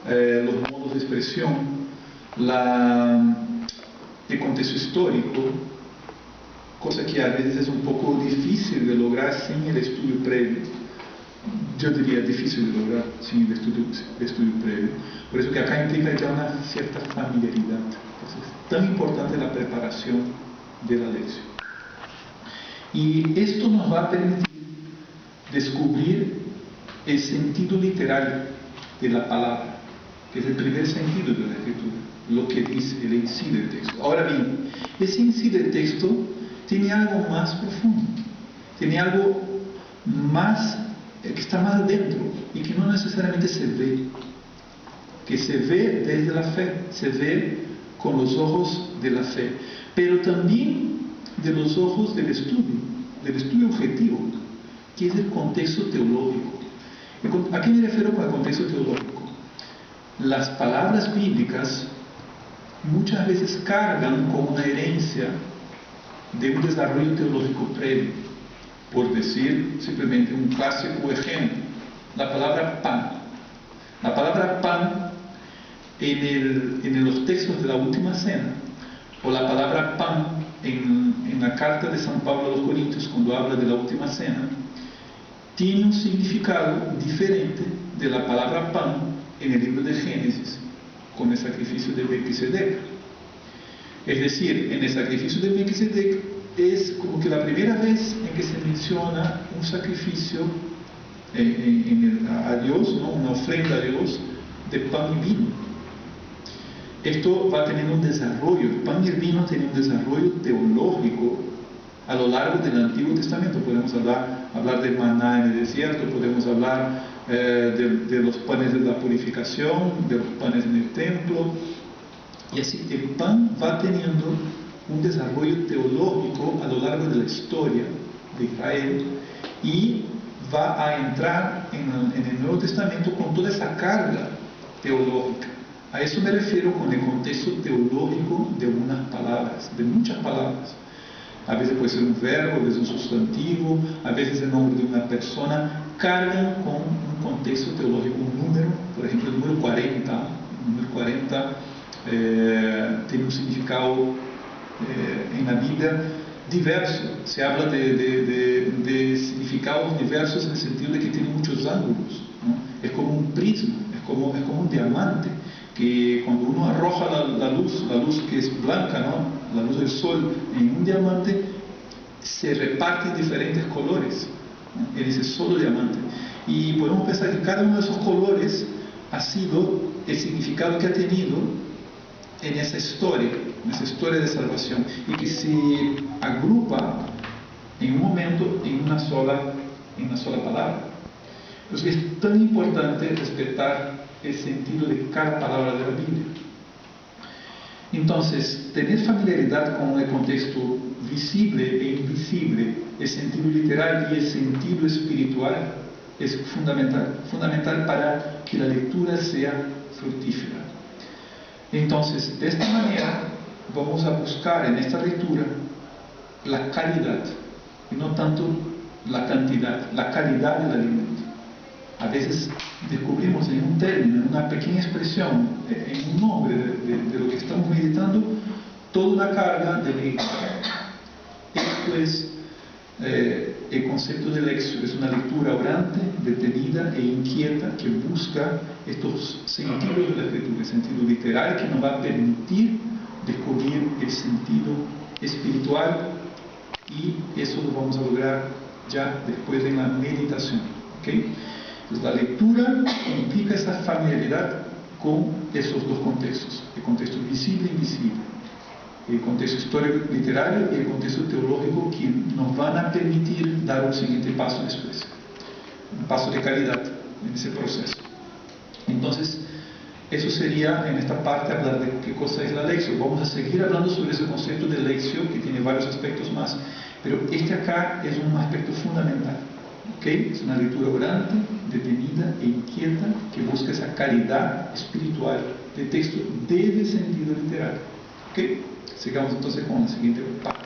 los modos de expresión, el contexto histórico, cosa que a veces es un poco difícil de lograr sin el estudio previo. Yo diría difícil de lograr sin el estudio previo. Por eso que acá implica ya una cierta familiaridad. Entonces, es tan importante la preparación de la lección. Y esto nos va a permitir descubrir el sentido literario de la palabra, que es el primer sentido de la escritura, lo que dice el en sí del texto. Ahora bien, ese en sí del texto tiene algo más profundo, tiene algo más que está más dentro y que no necesariamente se ve, que se ve desde la fe, se ve con los ojos de la fe, pero también de los ojos del estudio objetivo, que es el contexto teológico. ¿A qué me refiero con el contexto teológico? Las palabras bíblicas muchas veces cargan con una herencia de un desarrollo teológico previo. Por decir simplemente un clásico ejemplo, la palabra pan. La palabra pan en los textos de la Última Cena, o la palabra pan en la carta de San Pablo a los Corintios, cuando habla de la Última Cena, tiene un significado diferente de la palabra pan en el libro de Génesis, con el sacrificio de Melquisedec. Es decir, en el sacrificio de Melquisedec es como que la primera vez en que se menciona un sacrificio a Dios, ¿no? Una ofrenda a Dios de pan y vino. Esto va teniendo un desarrollo, el pan y el vino tienen un desarrollo teológico a lo largo del Antiguo Testamento. Podemos hablar del maná en el desierto, podemos hablar de los panes de la purificación, de los panes en el templo, y así el pan va teniendo un desarrollo teológico a lo largo de la historia de Israel y va a entrar en el Nuevo Testamento con toda esa carga teológica. A eso me refiero con el contexto teológico de unas palabras, de muchas palabras. A veces puede ser un verbo, a veces un sustantivo, a veces el nombre de una persona, cargan con un contexto teológico, un número, por ejemplo el número 40. El número 40 tiene un significado en la Biblia diverso. Se habla de significados diversos en el sentido de que tiene muchos ángulos, ¿no? Es como un prisma, es como un diamante, que cuando uno arroja la luz que es blanca, ¿no? La luz del sol en un diamante, se reparte en diferentes colores, ¿no? En ese solo diamante. Y podemos pensar que cada uno de esos colores ha sido el significado que ha tenido en esa historia de salvación, y que se agrupa en un momento en una sola palabra. Entonces es tan importante respetar el sentido de cada palabra de la Biblia. Entonces, tener familiaridad con el contexto visible e invisible, el sentido literal y el sentido espiritual, es fundamental para que la lectura sea fructífera. Entonces, de esta manera, vamos a buscar en esta lectura la calidad, y no tanto la cantidad, la calidad del alimento. A veces descubrimos en un término, en una pequeña expresión, en un nombre de lo que estamos meditando, toda una carga de lectura. Esto es el concepto de lección. Es una lectura orante, detenida e inquieta, que busca estos sentidos de la escritura, el sentido literal que nos va a permitir descubrir el sentido espiritual, y eso lo vamos a lograr ya después de la meditación, ¿okay? Entonces, la lectura implica esa familiaridad con esos dos contextos, el contexto visible e invisible, el contexto histórico literario y el contexto teológico, que nos van a permitir dar un siguiente paso después, un paso de calidad en ese proceso. Entonces, eso sería en esta parte hablar de qué cosa es la lección. Vamos a seguir hablando sobre ese concepto de lección, que tiene varios aspectos más, pero este acá es un aspecto fundamental. ¿Okay? Es una lectura orante, detenida e inquieta, que busca esa calidad espiritual del texto desde el sentido literal. ¿Okay? Sigamos entonces con la siguiente parte.